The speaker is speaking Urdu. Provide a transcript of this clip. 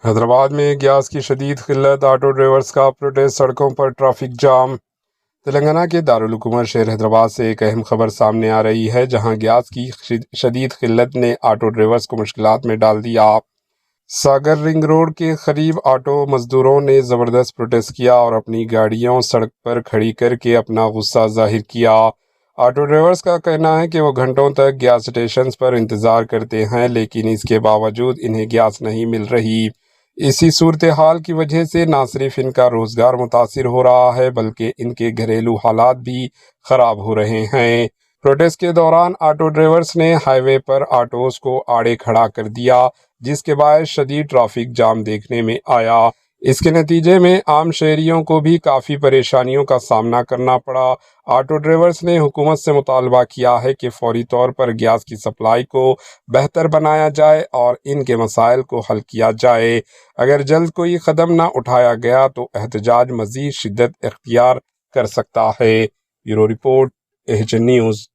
حیدرآباد میں گیس کی شدید قلت، آٹو ڈرائیورز کا پروٹیسٹ، سڑکوں پر ٹریفک جام۔ تلنگانہ کے دارالحکومت شہر حیدرآباد سے ایک اہم خبر سامنے آ رہی ہے، جہاں گیس کی شدید قلت نے آٹو ڈرائیورز کو مشکلات میں ڈال دیا۔ ساگر رنگ روڈ کے قریب آٹو مزدوروں نے زبردست پروٹیسٹ کیا اور اپنی گاڑیوں سڑک پر کھڑی کر کے اپنا غصہ ظاہر کیا۔ آٹو ڈرائیورز کا کہنا ہے کہ وہ گھنٹوں تک گیس اسٹیشنز پر انتظار کرتے ہیں، لیکن اس کے باوجود انہیں گیس نہیں مل رہی۔ اسی صورتحال کی وجہ سے نہ صرف ان کا روزگار متاثر ہو رہا ہے، بلکہ ان کے گھریلو حالات بھی خراب ہو رہے ہیں۔ پروٹیسٹ کے دوران آٹو ڈرائیورز نے ہائی وے پر آٹوز کو آڑے کھڑا کر دیا، جس کے باعث شدید ٹریفک جام دیکھنے میں آیا۔ اس کے نتیجے میں عام شہریوں کو بھی کافی پریشانیوں کا سامنا کرنا پڑا۔ آٹو ڈرائیورز نے حکومت سے مطالبہ کیا ہے کہ فوری طور پر گیس کی سپلائی کو بہتر بنایا جائے اور ان کے مسائل کو حل کیا جائے۔ اگر جلد کوئی قدم نہ اٹھایا گیا تو احتجاج مزید شدت اختیار کر سکتا ہے۔ Bureau report, H N news.